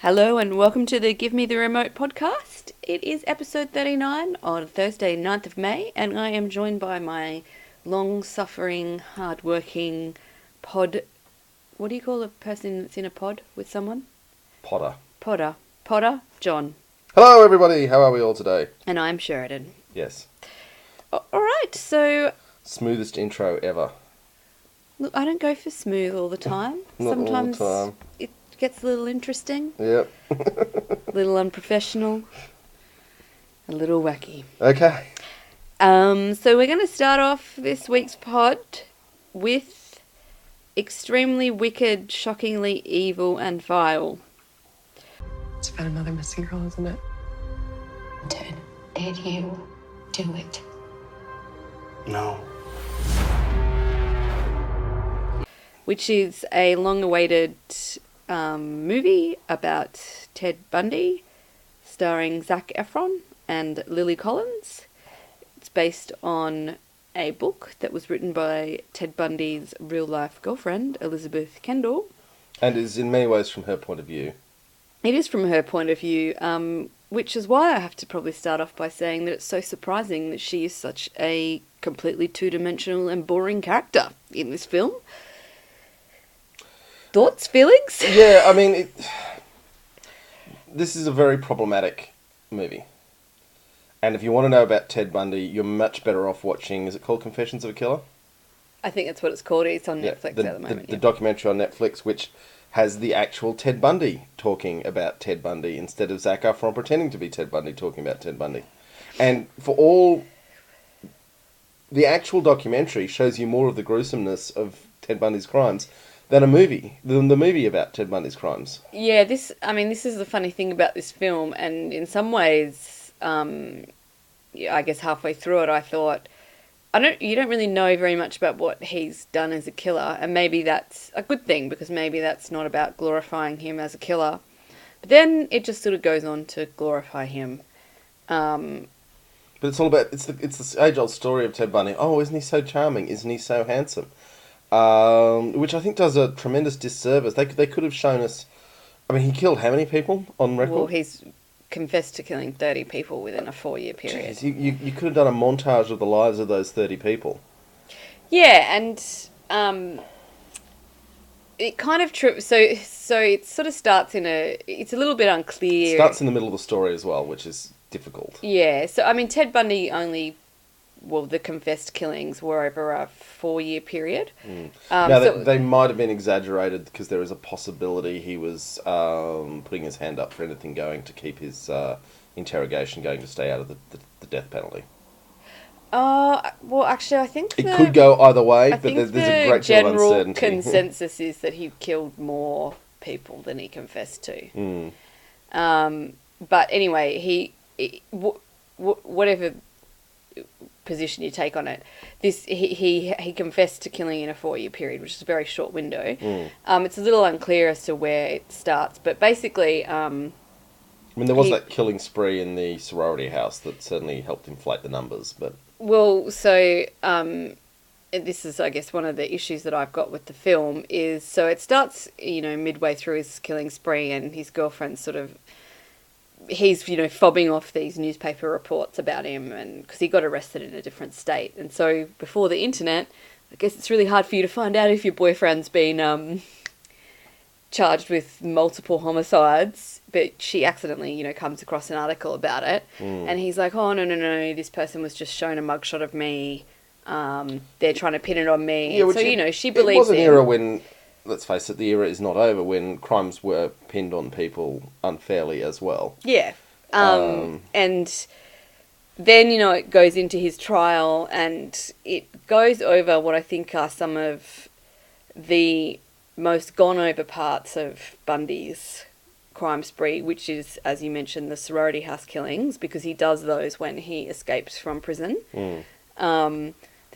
Hello and welcome to the Give Me the Remote podcast. It is episode 39 on Thursday, 9th of May, and I am joined by my long-suffering, hard-working pod... What do you call a person that's in a pod with someone? Potter, John. Hello everybody, how are we all today? And I'm Sheridan. Yes. Alright, so... Smoothest intro ever. Look, I don't go for smooth all the time. Not Sometimes all the time. It gets a little interesting. Yep. A little unprofessional. A little wacky. Okay. So we're going to start off this week's pod with extremely wicked, shockingly evil and vile. It's about another missing girl, isn't it? Ted, did you do it? No. Which is a long-awaited movie about Ted Bundy, starring Zac Efron and Lily Collins. It's based on a book that was written by Ted Bundy's real-life girlfriend, Elizabeth Kendall. And is in many ways from her point of view. It is from her point of view, which is why I have to probably start off by saying that it's so surprising that she is such a completely two-dimensional and boring character in this film. Thoughts? Feelings? Yeah, I mean, this is a very problematic movie. And if you want to know about Ted Bundy, you're much better off watching, is it called Confessions of a Killer? I think that's what it's called. It's on Netflix at the moment. The documentary on Netflix, which has the actual Ted Bundy talking about Ted Bundy instead of Zac Efron pretending to be Ted Bundy talking about Ted Bundy. And for all... The actual documentary shows you more of the gruesomeness of Ted Bundy's crimes than the movie about Ted Bundy's crimes. Yeah, this is the funny thing about this film, and in some ways, I guess halfway through it, I thought, you don't really know very much about what he's done as a killer, and maybe that's a good thing, because maybe that's not about glorifying him as a killer. But then it just sort of goes on to glorify him. But it's all about, it's the age-old story of Ted Bundy. Oh, isn't he so charming? Isn't he so handsome? Which I think does a tremendous disservice. They could have shown us... I mean, he killed how many people on record? Well, he's confessed to killing 30 people within a 4-year period. Jeez, you could have done a montage of the lives of those 30 people. Yeah, and it kind of... So it sort of starts in a... It's a little bit unclear. It starts in the middle of the story as well, which is difficult. Yeah, so, I mean, Ted Bundy only... Well, the confessed killings were over a 4-year period. They might have been exaggerated because there is a possibility he was putting his hand up for anything going to keep his interrogation going to stay out of the death penalty. Well, actually, I think it could go either way, but there's a great deal of general uncertainty. Consensus is that he killed more people than he confessed to. But anyway, whatever position you take on it, he confessed to killing in a 4-year period, which is a very short window. It's a little unclear as to where it starts, but basically... I mean, there was that killing spree in the sorority house that certainly helped inflate the numbers, but... Well, so this is, I guess, one of the issues that I've got with the film is, so it starts, midway through his killing spree, and his girlfriend sort of... He's, fobbing off these newspaper reports about him, and because he got arrested in a different state. And so before the internet, I guess it's really hard for you to find out if your boyfriend's been charged with multiple homicides, but she accidentally, comes across an article about it. And he's like, oh, no, this person was just shown a mugshot of me. They're trying to pin it on me. Yeah, so, she believes it was an him. era when... Let's face it, the era is not over when crimes were pinned on people unfairly as well. Yeah. And then, it goes into his trial, and it goes over what I think are some of the most gone over parts of Bundy's crime spree, which is, as you mentioned, the sorority house killings, because he does those when he escapes from prison. There's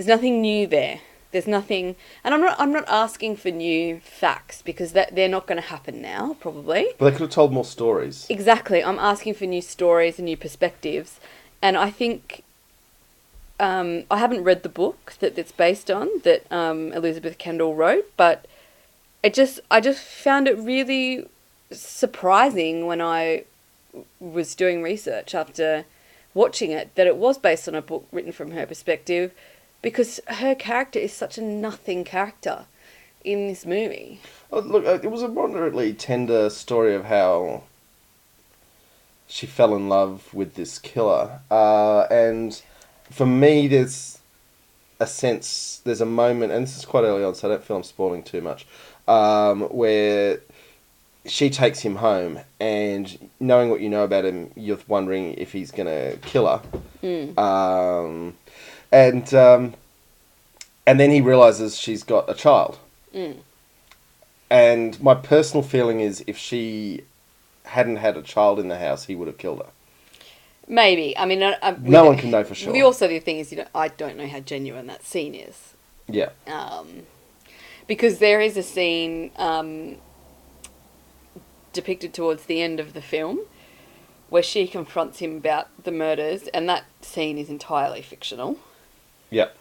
nothing new there. There's nothing, and I'm not asking for new facts, because they're not going to happen now, probably. But they could have told more stories. Exactly. I'm asking for new stories and new perspectives, and I think I haven't read the book that it's based on, that Elizabeth Kendall wrote, but I just found it really surprising when I was doing research after watching it that it was based on a book written from her perspective, because her character is such a nothing character in this movie. Oh, look, it was a moderately tender story of how she fell in love with this killer. And for me, there's a moment, and this is quite early on, so I don't feel I'm spoiling too much, where she takes him home, and knowing what you know about him, you're wondering if he's going to kill her. And then he realises she's got a child. And my personal feeling is if she hadn't had a child in the house, he would have killed her. Maybe. I mean, no one can know for sure. The thing is, I don't know how genuine that scene is. Yeah. Because there is a scene depicted towards the end of the film where she confronts him about the murders, and that scene is entirely fictional. Yep.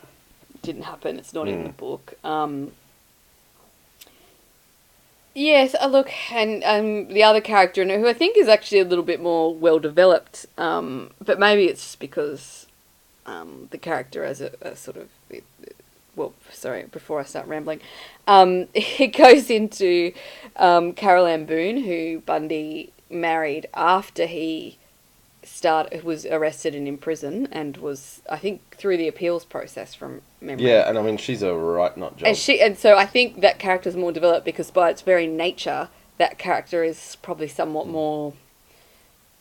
It didn't happen. It's not in the book. Yes, look, and the other character, who I think is actually a little bit more well-developed, but maybe it's just because the character as a sort of... Well, sorry, before I start rambling, it goes into Carol Ann Boone, who Bundy married after he was arrested and in prison, and was, I think, through the appeals process from memory. Yeah, and I mean, she's a right nut job. And so I think that character's more developed because by its very nature, that character is probably somewhat more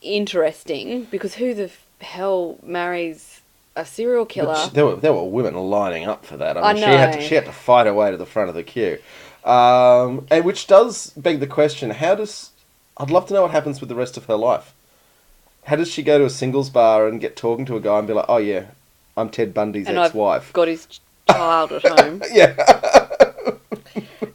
interesting, because who the hell marries a serial killer? There were women lining up for that. I mean, I know. she had to fight her way to the front of the queue. And which does beg the question, I'd love to know what happens with the rest of her life. How does she go to a singles bar and get talking to a guy and be like, oh yeah, I'm Ted Bundy's ex-wife. I've got his child at home. Yeah.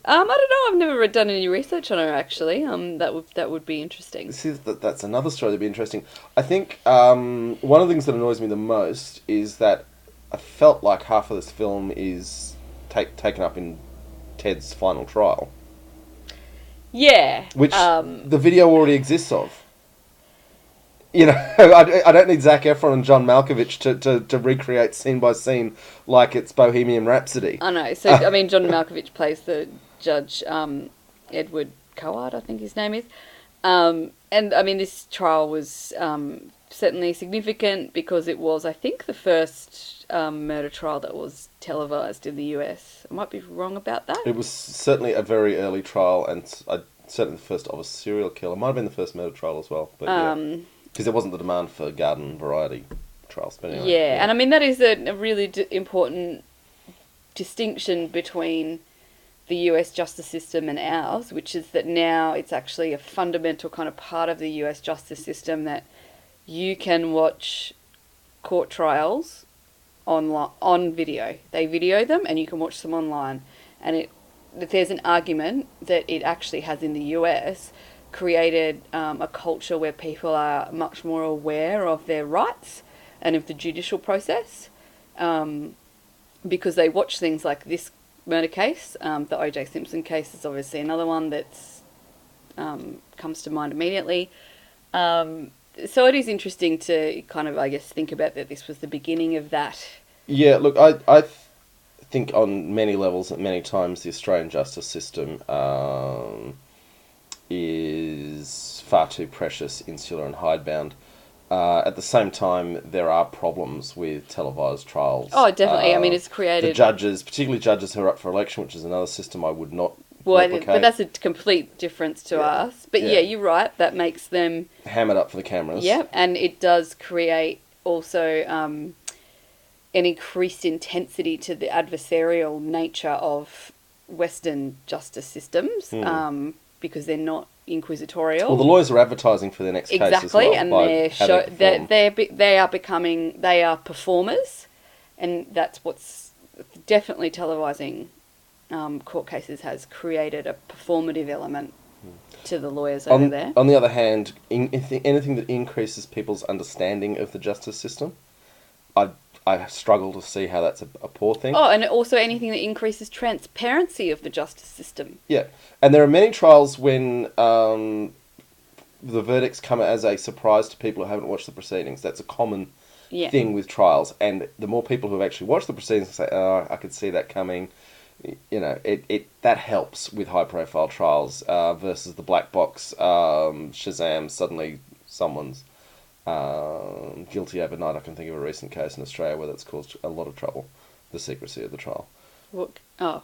I don't know. I've never done any research on her, actually. That would be interesting. That's another story that'd be interesting. I think one of the things that annoys me the most is that I felt like half of this film is taken up in Ted's final trial. Yeah. Which the video already exists of. You know, I don't need Zac Efron and John Malkovich to recreate scene by scene like it's Bohemian Rhapsody. I know. So, I mean, John Malkovich plays the judge, Edward Coward, I think his name is. And, I mean, this trial was certainly significant because it was, I think, the first murder trial that was televised in the US. I might be wrong about that. It was certainly a very early trial, and certainly the first of a serial killer. Might have been the first murder trial as well, but yeah. Because there wasn't the demand for garden variety trials. But anyway, yeah, and I mean, that is a really important distinction between the US justice system and ours, which is that now it's actually a fundamental kind of part of the US justice system that you can watch court trials on video. They video them and you can watch them online. And there's an argument that it actually has in the US created a culture where people are much more aware of their rights and of the judicial process, because they watch things like this murder case. The O.J. Simpson case is obviously another one that's comes to mind immediately. So it is interesting to kind of, I guess, think about that this was the beginning of that. Yeah, look, I think on many levels, at many times, the Australian justice system is far too precious, insular and hidebound. At the same time, there are problems with televised trials. Oh, definitely. I mean, it's created... The judges, particularly judges who are up for election, which is another system I would not replicate. But that's a complete difference to us. But yeah, you're right. That makes them... hammered up for the cameras. Yeah, and it does create also an increased intensity to the adversarial nature of Western justice systems. Because they're not inquisitorial. Well, the lawyers are advertising for their next case as well. And they are performers, and that's what's definitely televising court cases has created a performative element to the lawyers over there. On the other hand, anything that increases people's understanding of the justice system, I struggle to see how that's a poor thing. Oh, and also anything that increases transparency of the justice system. Yeah, and there are many trials when the verdicts come as a surprise to people who haven't watched the proceedings. That's a common Yeah. thing with trials, and the more people who have actually watched the proceedings say, "Oh, I could see that coming," that helps with high-profile trials versus the black box. Shazam! Suddenly, someone's guilty overnight. I can think of a recent case in Australia where that's caused a lot of trouble. The secrecy of the trial. What? Oh,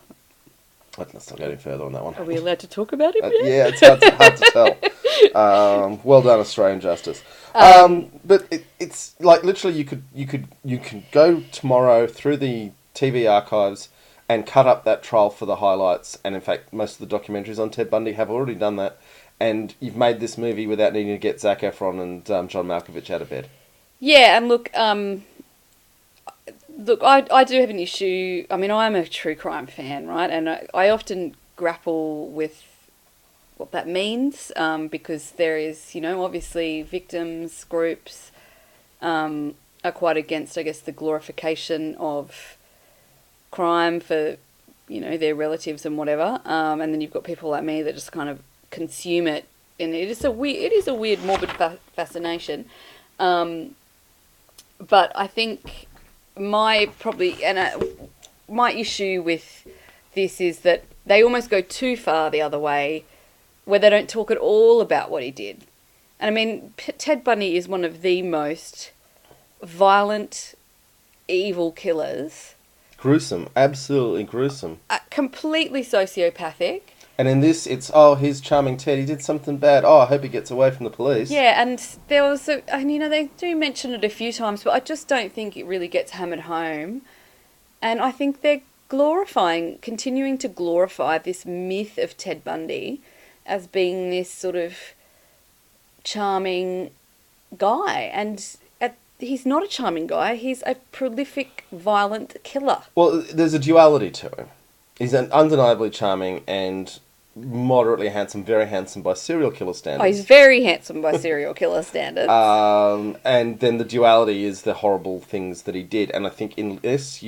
Let's not go any further on that one. are we allowed to talk about it? Yeah, it's hard to tell. Well done, Australian justice. But it's like literally you can go tomorrow through the TV archives and cut up that trial for the highlights. And in fact, most of the documentaries on Ted Bundy have already done that. And you've made this movie without needing to get Zac Efron and John Malkovich out of bed. Yeah, and look, I do have an issue. I mean, I'm a true crime fan, right? And I often grapple with what that means because there is, obviously victims groups are quite against, I guess, the glorification of crime for, their relatives and whatever. And then you've got people like me that just kind of consume it, and it is a weird morbid fascination. But I think my issue with this is that they almost go too far the other way, where they don't talk at all about what he did. And I mean, Ted Bundy is one of the most violent, evil killers. Gruesome, absolutely gruesome. Completely sociopathic. And in this, it's, he's charming Ted, he did something bad. I hope he gets away from the police. Yeah, and there was, they do mention it a few times, but I just don't think it really gets hammered home. And I think they're continuing to glorify this myth of Ted Bundy as being this sort of charming guy. And he's not a charming guy, he's a prolific, violent killer. Well, there's a duality to him. He's undeniably charming and moderately handsome, very handsome by serial killer standards. Oh, he's very handsome by serial killer standards. And then the duality is the horrible things that he did. And I think in this,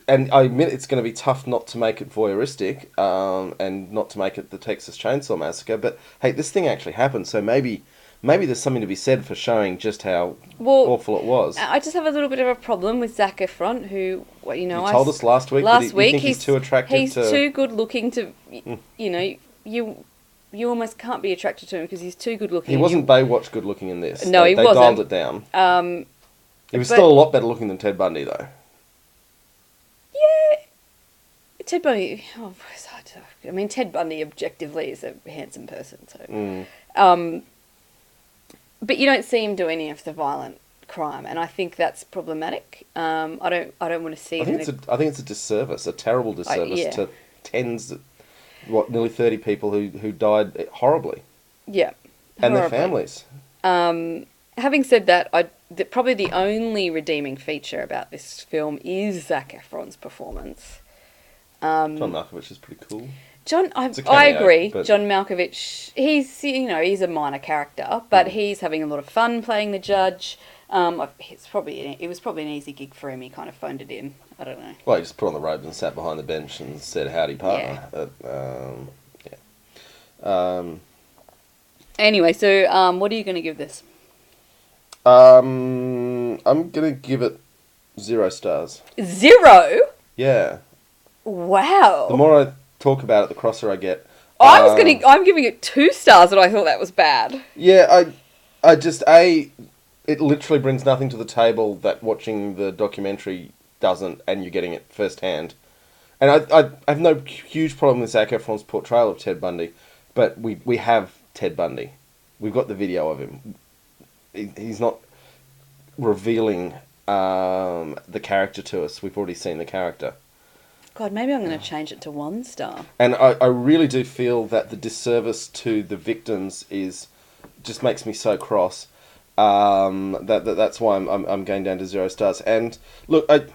and I admit it's going to be tough not to make it voyeuristic and not to make it the Texas Chainsaw Massacre. But hey, this thing actually happened, so maybe there's something to be said for showing just how awful it was. I just have a little bit of a problem with Zac Efron, who, you told us last week that you think he's too attractive. He's too good looking to, you almost can't be attracted to him because he's too good looking. He wasn't Baywatch good looking in this. No, he wasn't. They dialed it down. He was still a lot better looking than Ted Bundy, though. Yeah. Ted Bundy, it's hard to... I mean, Ted Bundy objectively is a handsome person, so... But you don't see him do any of the violent crime, and I think that's problematic. I don't want to see it. I think it's a disservice, a terrible disservice to tens, nearly 30 people who died horribly. Yeah, and horribly. Their families. Having said that, probably the only redeeming feature about this film is Zac Efron's performance. John Malkovich is pretty cool. I agree. But... John Malkovich, he's a minor character, but he's having a lot of fun playing the judge. It was probably an easy gig for him. He kind of phoned it in. I don't know. Well, he just put on the robes and sat behind the bench and said, "Howdy, partner." Yeah. Anyway, so what are you going to give this? I'm going to give it 0 stars. 0? Yeah. Wow. The more I talk about it, the crosser I get. I'm giving it 2 stars, and I thought that was bad. Yeah, it literally brings nothing to the table that watching the documentary doesn't, and you're getting it firsthand. And I have no huge problem with Zac Efron's portrayal of Ted Bundy, but we have Ted Bundy. We've got the video of him. He's not revealing the character to us. We've already seen the character. God, maybe I'm going to change it to 1 star. And I really do feel that the disservice to the victims just makes me so cross. That's why I'm going down to 0 stars. And look, Isn't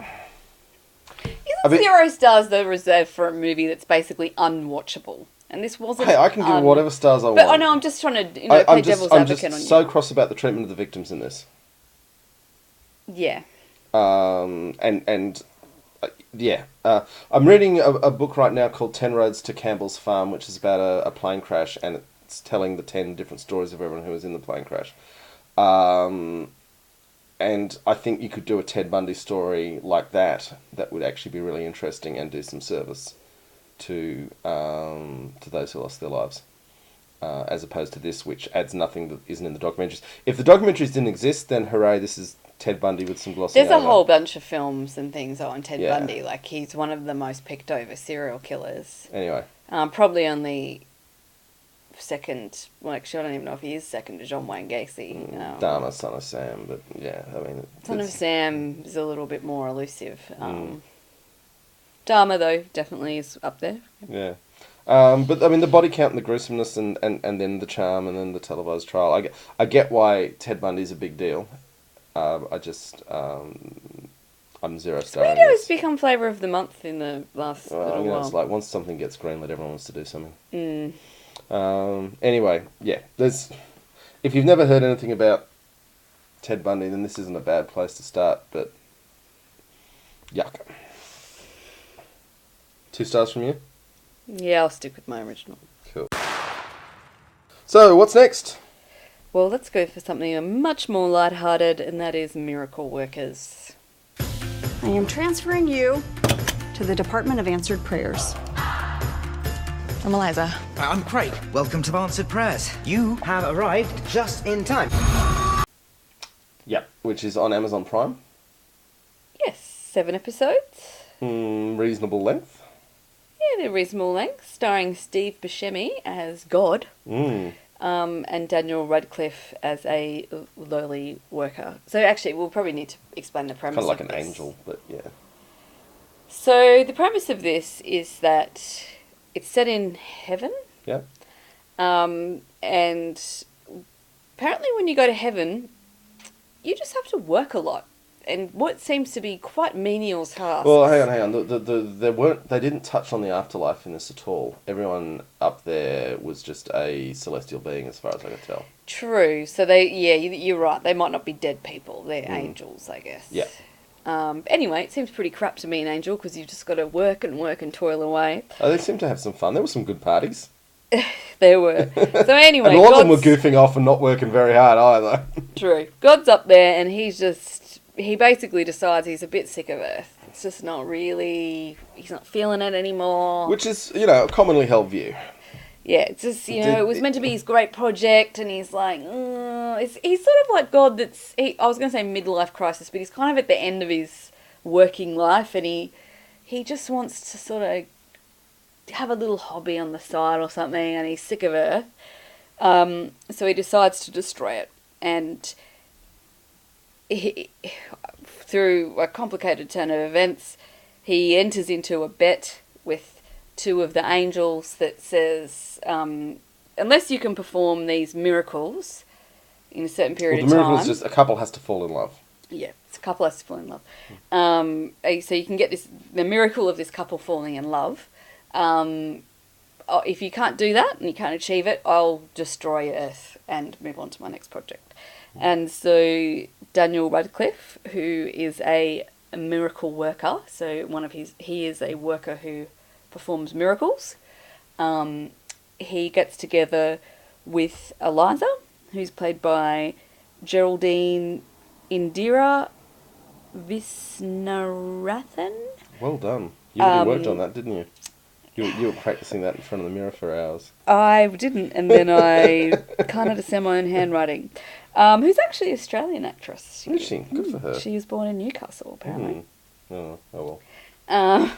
0 stars the reserve for a movie that's basically unwatchable? And this wasn't. Hey, I can give whatever stars I want. But I know I'm just trying to play devil's advocate on you. I'm just so cross about the treatment of the victims in this. Yeah. Yeah. I'm reading a book right now called 10 Roads to Campbell's Farm, which is about a plane crash, and telling the 10 different stories of everyone who was in the plane crash. And I think you could do a Ted Bundy story like that would actually be really interesting and do some service to those who lost their lives. As opposed to this, which adds nothing that isn't in the documentaries. If the documentaries didn't exist, then hooray, this is Ted Bundy with some glossing There's over. a whole bunch of films and things on Ted Yeah. Bundy. Like, he's one of the most picked over serial killers. Anyway. Probably only second, well, actually, I don't even know if he is second to John Wayne Gacy. Dharma, Son of Sam, but yeah, I mean... Son of Sam is a little bit more elusive. Dharma, though, definitely is up there. Yeah. But I mean, the body count and the gruesomeness, and then the charm, and then the televised trial. I get why Ted Bundy's a big deal. I just I'm zero star. Speedo has become flavour of the month in the last little while. It's like once something gets greenlit, everyone wants to do something. Anyway, yeah. If you've never heard anything about Ted Bundy, then this isn't a bad place to start. But yuck. 2 stars from you. Yeah, I'll stick with my original. Cool. So, what's next? Well, let's go for something much more lighthearted, and that is Miracle Workers. I am transferring you to the Department of Answered Prayers. I'm Eliza. I'm Craig. Welcome to Answered Prayers. You have arrived just in time. Yep, which is on Amazon Prime. Yes, 7 episodes. Reasonable length. Yeah, they're reasonable length, starring Steve Buscemi as God, and Daniel Radcliffe as a lowly worker. So actually, we'll probably need to explain the premise. Kind of like of an this. angel, but yeah. So the premise of this is that it's set in heaven. Yeah. And apparently when you go to heaven, you just have to work a lot. And what seems to be quite menial tasks. Well, hang on. They didn't touch on the afterlife in this at all. Everyone up there was just a celestial being, as far as I could tell. True. So you're right. They might not be dead people. They're angels, I guess. Yeah. Anyway, it seems pretty crap to be an angel because you've just got to work and toil away. Oh, they seemed to have some fun. There were some good parties. There were. So anyway, and a lot of them were goofing off and not working very hard either. True. God's up there and he basically decides he's a bit sick of Earth. It's just not really, he's not feeling it anymore. Which is, a commonly held view. Yeah, it's just, it was meant to be his great project, and he's like, he's sort of like God I was going to say midlife crisis, but he's kind of at the end of his working life, and he just wants to sort of have a little hobby on the side or something, and he's sick of Earth. So he decides to destroy it, and through a complicated turn of events, he enters into a bet with 2 of the angels that says, unless you can perform these miracles in a certain period of time... The miracle is just a couple has to fall in love. Yeah, it's a couple has to fall in love. So you can get the miracle of this couple falling in love. If you can't do that and you can't achieve it, I'll destroy Earth and move on to my next project. And so Daniel Radcliffe, who is a miracle worker, so he is a worker who performs miracles. He gets together with Eliza, who's played by Geraldine Indira Visnarathan. Well done. You really worked on that, didn't you? You were practicing that in front of the mirror for hours. I didn't, and then I kind of just said my own handwriting. Who's actually an Australian actress. Is she? Good for her. She was born in Newcastle, apparently. Oh well. I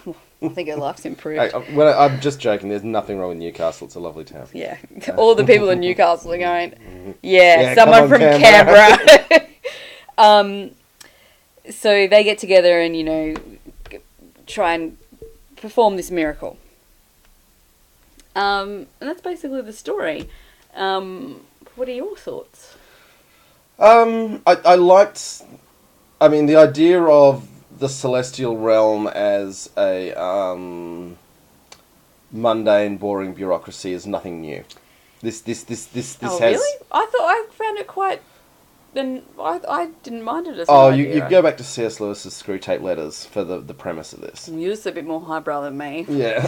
think her life's improved. I'm just joking. There's nothing wrong with Newcastle. It's a lovely town. Yeah. All the people in Newcastle are going, Yeah, someone from Canberra. So they get together and, try and perform this miracle. And that's basically the story. What are your thoughts? I liked... the idea of the celestial realm as a mundane, boring bureaucracy is nothing new. This has... Really? I found it quite then I didn't mind it as Oh, an you idea. go back to C.S. Lewis's Screw Tape Letters for the premise of this. You're just a bit more highbrow than me. Yeah,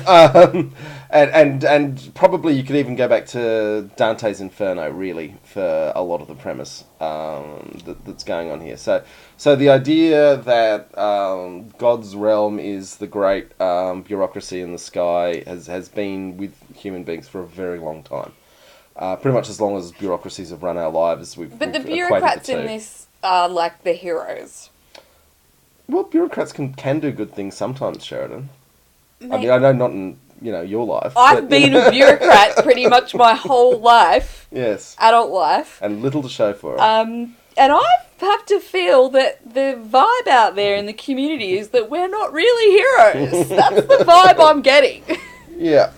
and probably you could even go back to Dante's Inferno, really, for a lot of the premise that's going on here. So the idea that God's realm is the great bureaucracy in the sky has been with human beings for a very long time. Pretty much as long as bureaucracies have run our lives, But we've the equated bureaucrats the two. in this are like the heroes. Well, bureaucrats can do good things sometimes, Sheridan. I Mate, mean, I know not in your life. I've but, you been know. a bureaucrat pretty much my whole life, Yes, adult life. and little to show for it. And I have to feel that the vibe out there in the community is that we're not really heroes. That's the vibe I'm getting. Yeah.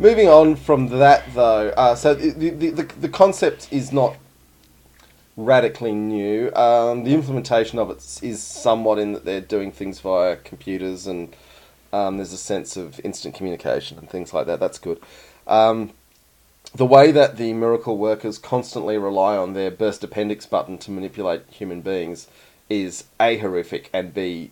Moving on from that, though, so the concept is not radically new. The implementation of it is somewhat in that they're doing things via computers, and there's a sense of instant communication and things like that. That's good. The way that the miracle workers constantly rely on their burst appendix button to manipulate human beings is A, horrific, and B,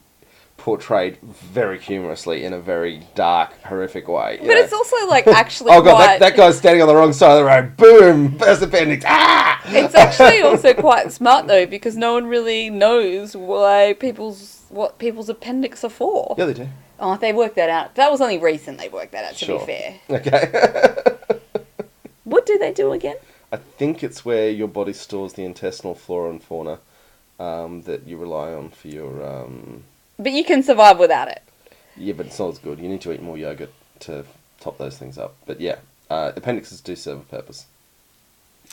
portrayed very humorously in a very dark, horrific way. But it's also like actually Oh god, quite... that guy's standing on the wrong side of the road. Boom! Burst appendix. Ah! It's actually also quite smart though, because no one really knows what people's appendix are for. Yeah, they do. Oh, they worked that out. That was only recent they worked that out, to Sure. be fair. Okay. What do they do again? I think it's where your body stores the intestinal flora and fauna that you rely on for your... But you can survive without it. Yeah, but it's not as good. You need to eat more yogurt to top those things up. But yeah, appendixes do serve a purpose.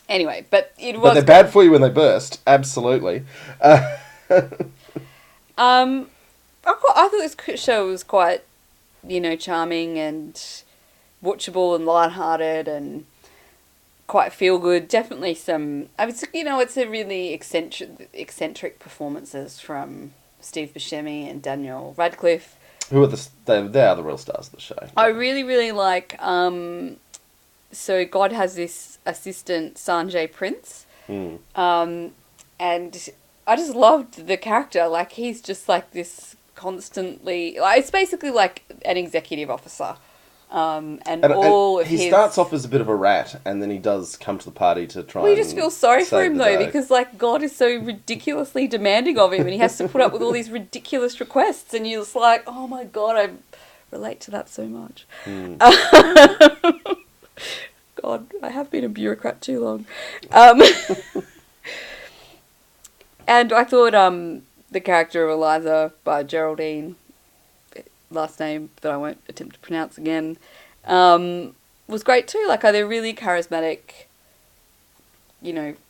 Anyway, but it was... But they're bad for you when they burst. Absolutely. I thought this show was quite, charming and watchable and lighthearted and quite feel good. Definitely some... it's a really eccentric performances from Steve Buscemi and Daniel Radcliffe. Who are they are the real stars of the show. I really, really like... so God has this assistant, Sanjay Prince. Mm. And I just loved the character. Like, he's just like this constantly... it's basically like an executive officer. And all of he his... starts off as a bit of a rat, and then he does come to the party to try. Well, you just feel sorry for save him the though, day. because like God is so ridiculously demanding of him, and he has to put up with all these ridiculous requests, and you're just like, oh my God, I relate to that so much. God, I have been a bureaucrat too long. And I thought the character of Eliza by Geraldine, last name that I won't attempt to pronounce again, was great too. Like, they're really charismatic,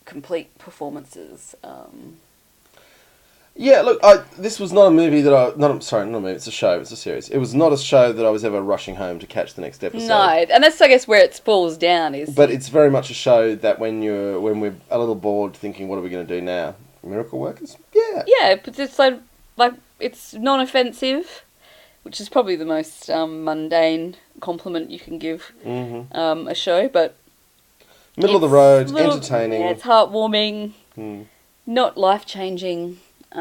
complete performances. Yeah, look, this was not a movie that not a movie, it's a show, it's a series. It was not a show that I was ever rushing home to catch the next episode. No, and that's, I guess, where it falls down is... But it's very much a show that when we're a little bored thinking, what are we going to do now? Miracle Workers? Yeah. Yeah, but it's like it's non-offensive, which is probably the most mundane compliment you can give a show, but... Middle of the road, entertaining. Yeah, it's heartwarming, Mm. not life-changing. You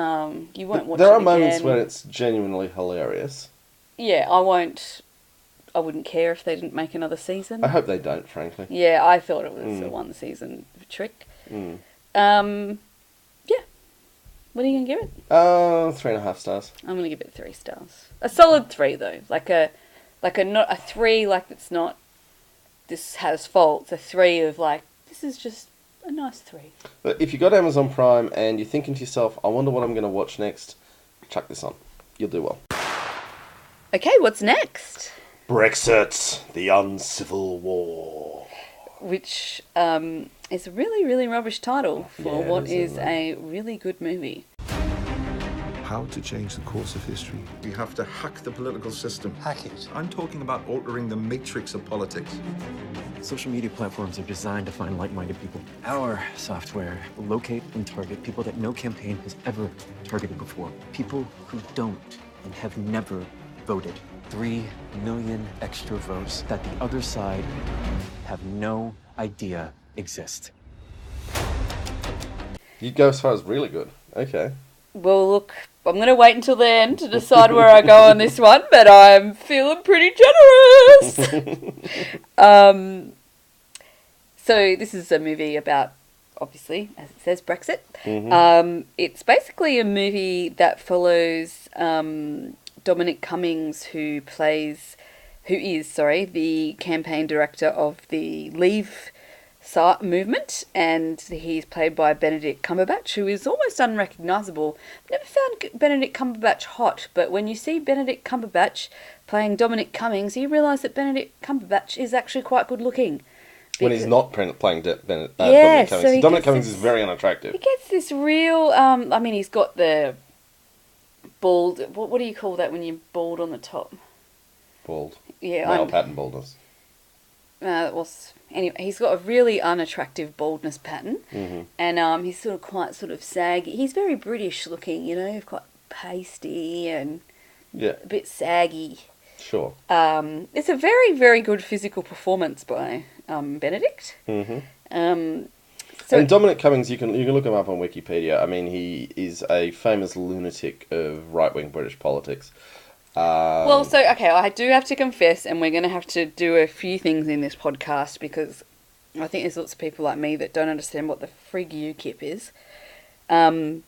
won't watch it There are again. moments when it's genuinely hilarious. Yeah, I wouldn't care if they didn't make another season. I hope they don't, frankly. Yeah, I thought it was a one-season trick. Mm. Yeah. What are you going to give it? 3.5 stars. I'm going to give it 3 stars. A solid 3, though. Like a not a 3, like it's not, this has faults. A 3 of like, this is just a nice 3. But if you got Amazon Prime and you're thinking to yourself, I wonder what I'm going to watch next, chuck this on. You'll do well. Okay, what's next? Brexit, the uncivil war. Which is a really, really rubbish title for Yeah, what it is isn't a really good movie. How to change the course of history. You have to hack the political system. Hack it. I'm talking about altering the matrix of politics. Social media platforms are designed to find like-minded people. Our software will locate and target people that no campaign has ever targeted before. People who don't and have never voted. 3 million extra votes that the other side have no idea exist. You'd go as far as really good. Okay. Well, look, I'm going to wait until the end to decide where I go on this one, but I'm feeling pretty generous. So this is a movie about, obviously, as it says, Brexit. It's basically a movie that follows Dominic Cummings, who is the campaign director of the Leave movement, and he's played by Benedict Cumberbatch, who is almost unrecognisable. Never found Benedict Cumberbatch hot, but when you see Benedict Cumberbatch playing Dominic Cummings, you realise that Benedict Cumberbatch is actually quite good looking. When he's not playing Dominic Yeah, Cummings. so he Dominic gets Cummings this- is very unattractive. He gets this real, he's got the bald, what do you call that when you're bald on the top? Bald. Yeah, Male pattern baldness. Anyway, he's got a really unattractive baldness pattern, and he's quite saggy. He's very British looking, quite pasty and a bit saggy. Sure. It's a very, very good physical performance by Benedict. And Dominic Cummings, you can look him up on Wikipedia. I mean, he is a famous lunatic of right-wing British politics. I do have to confess, and we're going to have to do a few things in this podcast because I think there's lots of people like me that don't understand what the frig UKIP is. And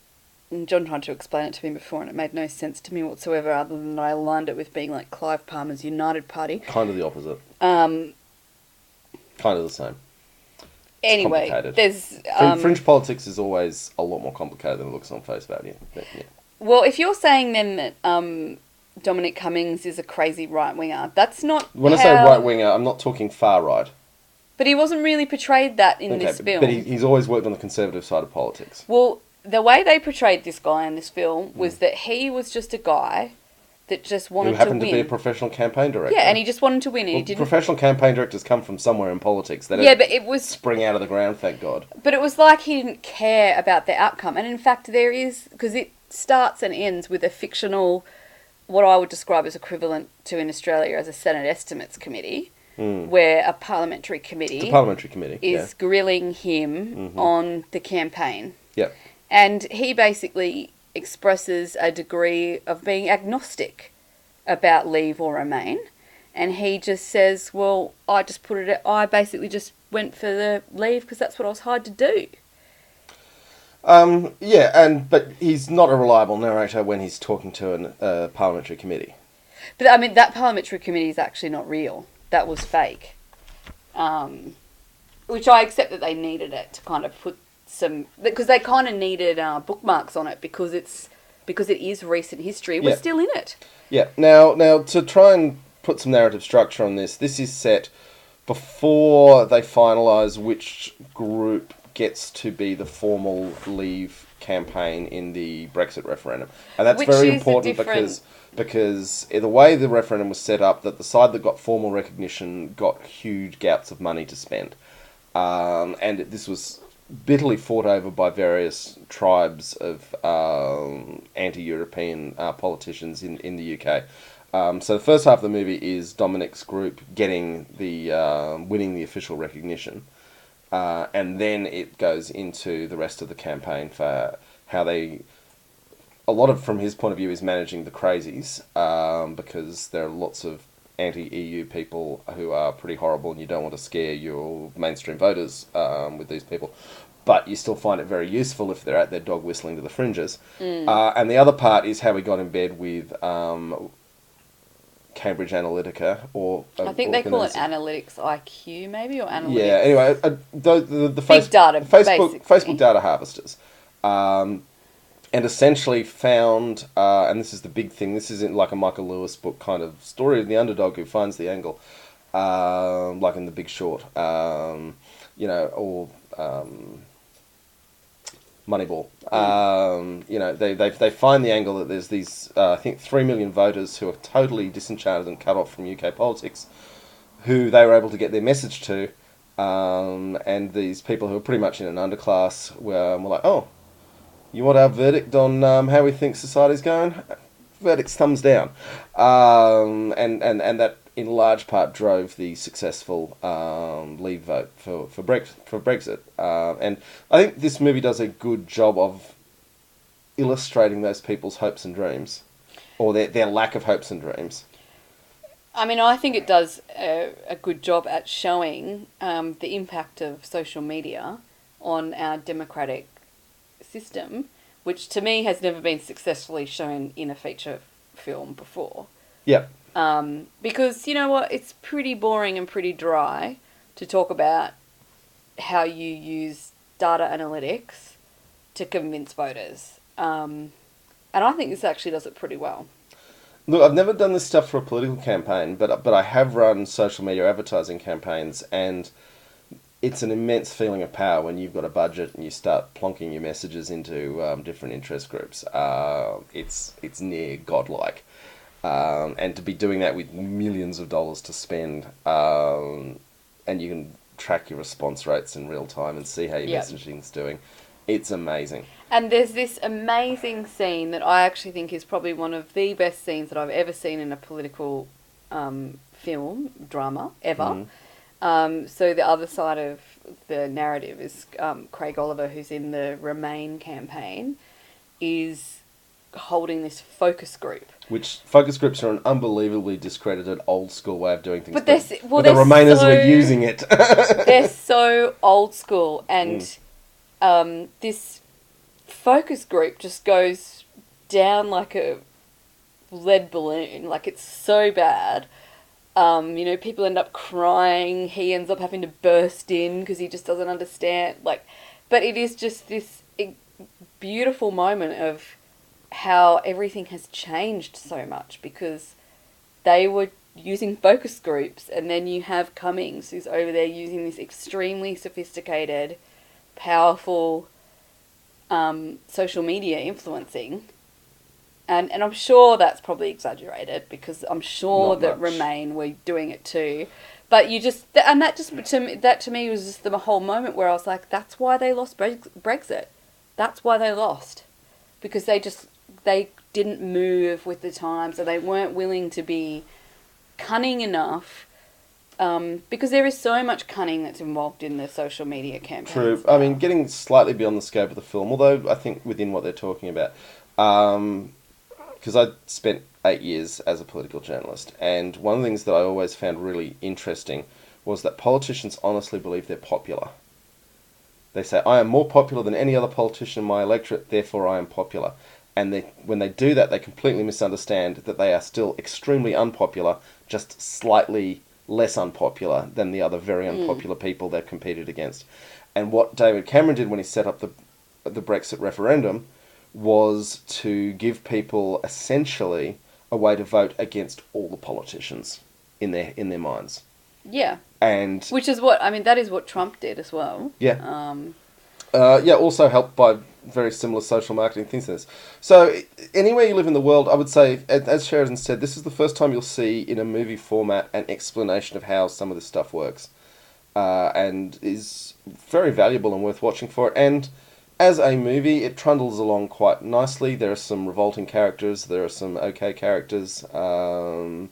John tried to explain it to me before, and it made no sense to me whatsoever, other than I aligned it with being like Clive Palmer's United Party. Kind of the opposite. Kind of the same. Anyway, there's... Fringe politics is always a lot more complicated than it looks on face value. But, yeah. Well, if you're saying then that Dominic Cummings is a crazy right-winger, that's not When I say right-winger, I'm not talking far-right. But he wasn't really portrayed that in this film. But he's always worked on the conservative side of politics. Well, the way they portrayed this guy in this film was that he was just a guy that just wanted to win. Who happened to be a professional campaign director. Yeah, and he just wanted to win. And well, he didn't. Professional campaign directors come from somewhere in politics. They don't but it was spring out of the ground, thank God. But it was like he didn't care about the outcome. And in fact, there is, because it starts and ends with a fictional, what I would describe as equivalent to in Australia as a Senate Estimates Committee, where a parliamentary committee, is grilling him on the campaign. Yep. And he basically expresses a degree of being agnostic about Leave or Remain. And he just says, well, I basically just went for the Leave because that's what I was hired to do. But he's not a reliable narrator when he's talking to a parliamentary committee. But I mean, that parliamentary committee is actually not real. That was fake. Which I accept that they needed it to kind of put some, because they kind of needed bookmarks on it because it is recent history. We're still in it. Yeah. Now to try and put some narrative structure on this is set before they finalise which group gets to be the formal Leave campaign in the Brexit referendum. And that's very important because the way the referendum was set up, that the side that got formal recognition got huge gouts of money to spend. And this was bitterly fought over by various tribes of anti-European politicians in the UK. So the first half of the movie is Dominic's group getting winning the official recognition. And then it goes into the rest of the campaign for how a lot of, from his point of view, is managing the crazies, because there are lots of anti-EU people who are pretty horrible and you don't want to scare your mainstream voters with these people. But you still find it very useful if they're out there dog whistling to the fringes. And the other part is how we got in bed with Cambridge Analytica, or I think they call it Analytics IQ, maybe, or Analytics. Yeah. Anyway, the big data, Facebook data harvesters, and essentially found, and this is the big thing. This isn't like a Michael Lewis book kind of story of the underdog who finds the angle, like in The Big Short, or Moneyball. They find the angle that there's these, I think, 3 million voters who are totally disenchanted and cut off from UK politics, who they were able to get their message to, and these people who are pretty much in an underclass were like, oh, you want our verdict on how we think society's going? Verdict's thumbs down. And that in large part drove the successful Leave vote for Brexit. And I think this movie does a good job of illustrating those people's hopes and dreams, or their lack of hopes and dreams. I mean, I think it does a good job at showing the impact of social media on our democratic system, which to me has never been successfully shown in a feature film before. Yep. Because, you know what, it's pretty boring and pretty dry to talk about how you use data analytics to convince voters. And I think this actually does it pretty well. Look, I've never done this stuff for a political campaign, but I have run social media advertising campaigns, and it's an immense feeling of power when you've got a budget and you start plonking your messages into different interest groups. It's near godlike. And to be doing that with millions of dollars to spend, and you can track your response rates in real time and see how your messaging's doing, it's amazing. And there's this amazing scene that I actually think is probably one of the best scenes that I've ever seen in a political film, drama, ever. So the other side of the narrative is Craig Oliver, who's in the Remain campaign, is holding this focus group. Which focus groups are an unbelievably discredited old school way of doing things. But the Remainers were using it. They're so old school, and this focus group just goes down like a lead balloon. Like, it's so bad. You know, people end up crying. He ends up having to burst in because he just doesn't understand. Like, but it is just this beautiful moment of how everything has changed so much, because they were using focus groups, and then you have Cummings, who's over there using this extremely sophisticated, powerful social media influencing. And I'm sure that's probably exaggerated, because I'm sure that Remain were doing it too. But you just, and that to me was just the whole moment where I was like, that's why they lost Brexit. That's why they lost. Because they didn't move with the times, or they weren't willing to be cunning enough, because there is so much cunning that's involved in the social media campaigns. True. I mean, getting slightly beyond the scope of the film, although I think within what they're talking about, because I spent 8 years as a political journalist, and one of the things that I always found really interesting was that politicians honestly believe they're popular. They say, I am more popular than any other politician in my electorate, therefore I am popular. And when they do that, they completely misunderstand that they are still extremely unpopular, just slightly less unpopular than the other very unpopular people they've competed against. And what David Cameron did when he set up the Brexit referendum was to give people essentially a way to vote against all the politicians in their minds. Yeah. And which is what, I mean, that is what Trump did as well. Yeah. Also helped by very similar social marketing things to this. So anywhere you live in the world, I would say, as Sheridan said, this is the first time you'll see in a movie format an explanation of how some of this stuff works, and is very valuable and worth watching for it. And as a movie, it trundles along quite nicely. There are some revolting characters, there are some okay characters, and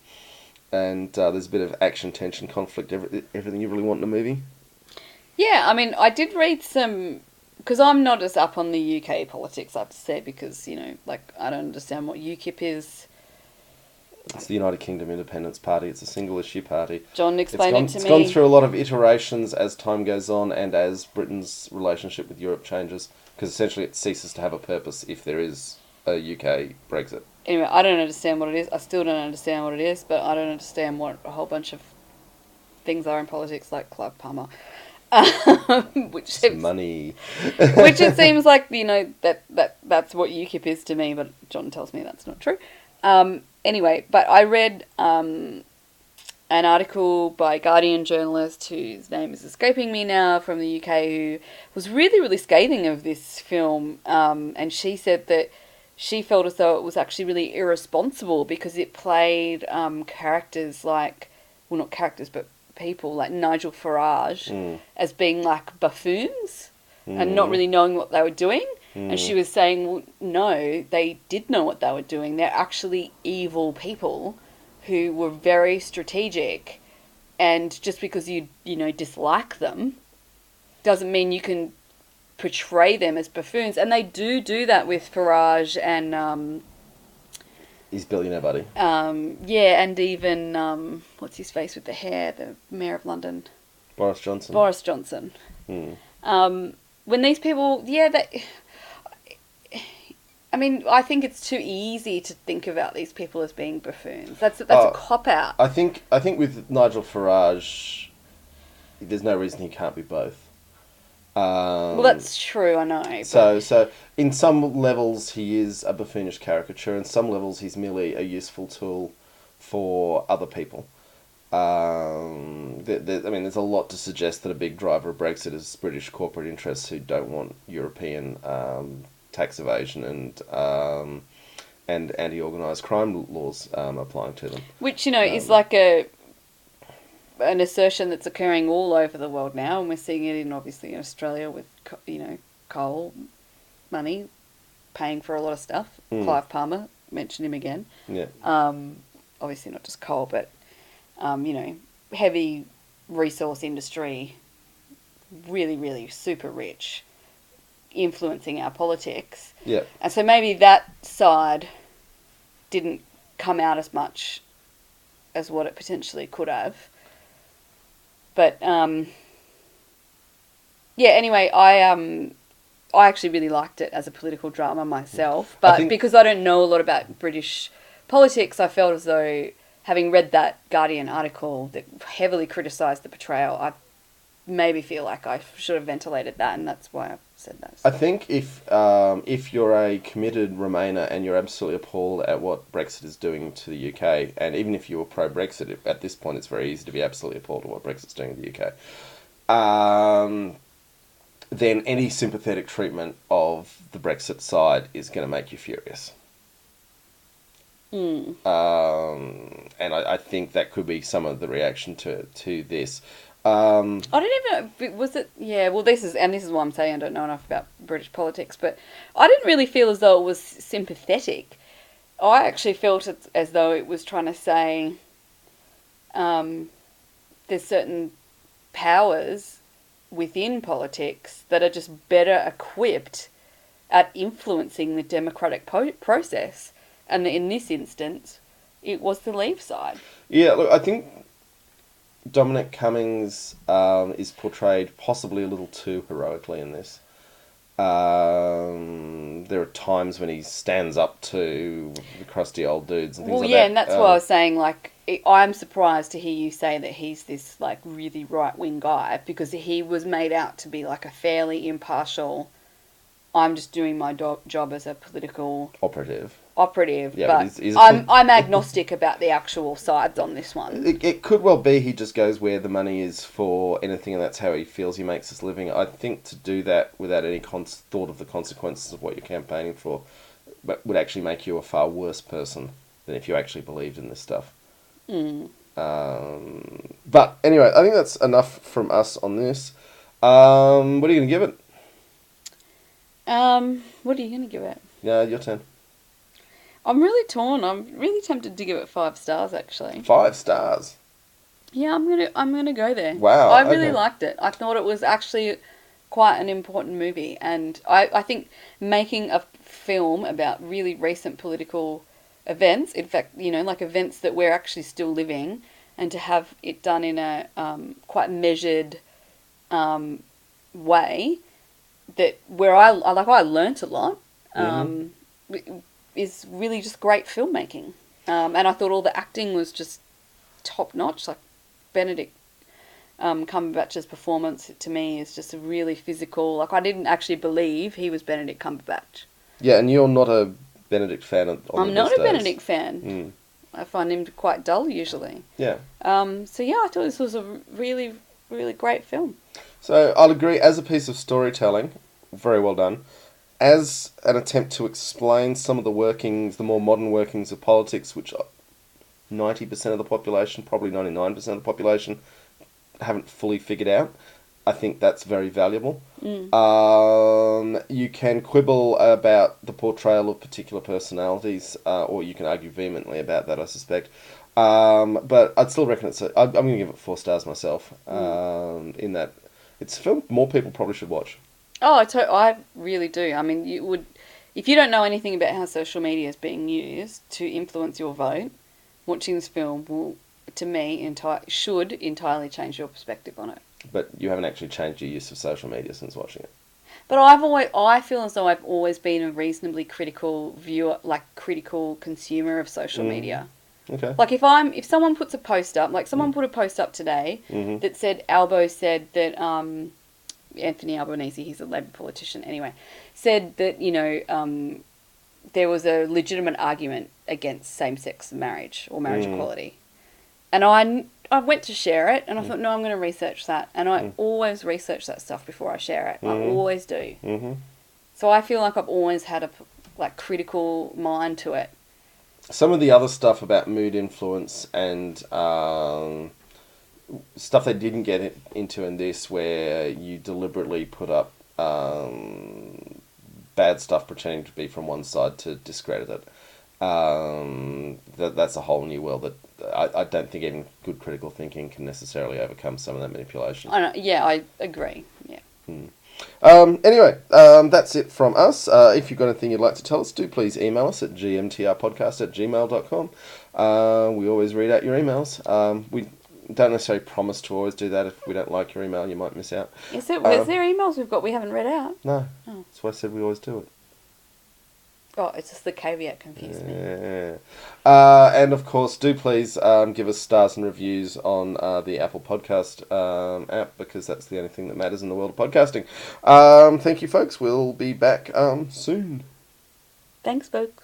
there's a bit of action, tension, conflict, everything you really want in a movie. Yeah, I mean, I did read some, because I'm not as up on the UK politics, I have to say, because, you know, like, I don't understand what UKIP is. It's the United Kingdom Independence Party. It's a single-issue party. John explained it to me. It's gone through a lot of iterations as time goes on and as Britain's relationship with Europe changes, because essentially it ceases to have a purpose if there is a UK Brexit. Anyway, I don't understand what it is. I still don't understand what it is, but I don't understand what a whole bunch of things are in politics, like Clive Palmer. Which seems, money. Which it seems like, you know, that's what UKIP is to me, but John tells me that's not true. Anyway, but I read an article by a Guardian journalist whose name is escaping me now, from the UK, who was really, really scathing of this film, and she said that she felt as though it was actually really irresponsible because it played characters like, well, not characters, but people like Nigel Farage as being like buffoons and not really knowing what they were doing. And she was saying, well, no, they did know what they were doing. They're actually evil people who were very strategic, and just because you dislike them doesn't mean you can portray them as buffoons. And they do that with Farage and His billionaire buddy. and even what's his face with the hair, the Mayor of London, Boris Johnson. When these people, I mean, I think it's too easy to think about these people as being buffoons. That's a cop out. I think with Nigel Farage, there's no reason he can't be both. Well, that's true, I know. So in some levels he is a buffoonish caricature, in some levels he's merely a useful tool for other people. There's a lot to suggest that a big driver of Brexit is British corporate interests who don't want European tax evasion and anti-organised crime laws applying to them. Which, is like an assertion that's occurring all over the world now, and we're seeing it in Australia with coal money paying for a lot of stuff. Clive Palmer, mention him again. Yeah. Obviously not just coal, but heavy resource industry, really, really super rich, influencing our politics. Yeah. And so maybe that side didn't come out as much as what it potentially could have. But anyway, I actually really liked it as a political drama myself, but because I don't know a lot about British politics, I felt as though, having read that Guardian article that heavily criticised the portrayal, I maybe feel like I should have ventilated that, and that's why I said that. I think if you're a committed Remainer and you're absolutely appalled at what Brexit is doing to the UK, and even if you were pro-Brexit, at this point it's very easy to be absolutely appalled at what Brexit's doing to the UK, then any sympathetic treatment of the Brexit side is going to make you furious. And I think that could be some of the reaction to this. I don't even, was it, well this is why I'm saying I don't know enough about British politics, but I didn't really feel as though it was sympathetic. I actually felt as though it was trying to say there's certain powers within politics that are just better equipped at influencing the democratic process. And in this instance, it was the Leave side. Yeah, look, I think Dominic Cummings is portrayed possibly a little too heroically in this. There are times when he stands up to the crusty old dudes and things like that. Well, yeah, and that's why I was saying, I'm surprised to hear you say that he's this, really right-wing guy, because he was made out to be, a fairly impartial, I'm just doing my job as a political operative, yeah, but I'm agnostic about the actual sides on this one. It could well be he just goes where the money is for anything, and that's how he feels he makes his living. I think to do that without any thought of the consequences of what you're campaigning for would actually make you a far worse person than if you actually believed in this stuff. But anyway, I think that's enough from us on this. What are you going to give it? What are you going to give it? Yeah, your turn. I'm really torn. I'm really tempted to give it 5 stars, actually. 5 stars? Yeah, I'm gonna go there. Wow. I really liked it. I thought it was actually quite an important movie, and I think making a film about really recent political events, in fact, events that we're actually still living, and to have it done in a quite measured way, that where I learnt a lot. Is really just great filmmaking. And I thought all the acting was just top notch. Benedict Cumberbatch's performance to me is just a really physical. I didn't actually believe he was Benedict Cumberbatch. Yeah, and you're not a Benedict fan I'm not a Benedict fan. I find him quite dull usually. Yeah. So yeah, I thought this was a really, really great film. So I'll agree, as a piece of storytelling, very well done. As an attempt to explain some of the more modern workings of politics, which 90% of the population, probably 99% of the population, haven't fully figured out, I think that's very valuable. Mm. You can quibble about the portrayal of particular personalities, or you can argue vehemently about that, I suspect. But I'd still reckon I'm going to give it 4 stars myself. In that, it's a film more people probably should watch. Oh, I really do. I mean, you would, if you don't know anything about how social media is being used to influence your vote, watching this film will, to me, should entirely change your perspective on it. But you haven't actually changed your use of social media since watching it. But I feel as though I've always been a reasonably critical viewer, like critical consumer of social media. Okay. Like if someone puts a post up, like someone put a post up today that said, Albo said that, Anthony Albanese, he's a Labour politician anyway, said that, there was a legitimate argument against same-sex marriage or marriage equality. And I went to share it, and I thought, no, I'm going to research that. And I always research that stuff before I share it. I always do. Mm-hmm. So I feel like I've always had a critical mind to it. Some of the other stuff about mood influence and stuff they didn't get into in this, where you deliberately put up bad stuff pretending to be from one side to discredit it. That's a whole new world that I don't think even good critical thinking can necessarily overcome some of that manipulation. I agree. Yeah. Anyway, that's it from us. If you've got anything you'd like to tell us, do please email us at gmtrpodcast@gmail.com. We always read out your emails. We don't necessarily promise to always do that. If we don't like your email, you might miss out. Is there emails we've got we haven't read out? No. Oh. That's why I said we always do it. Oh, it's just the caveat confused me. And of course, do please give us stars and reviews on the Apple Podcast app, because that's the only thing that matters in the world of podcasting. Thank you, folks. We'll be back soon. Thanks, folks.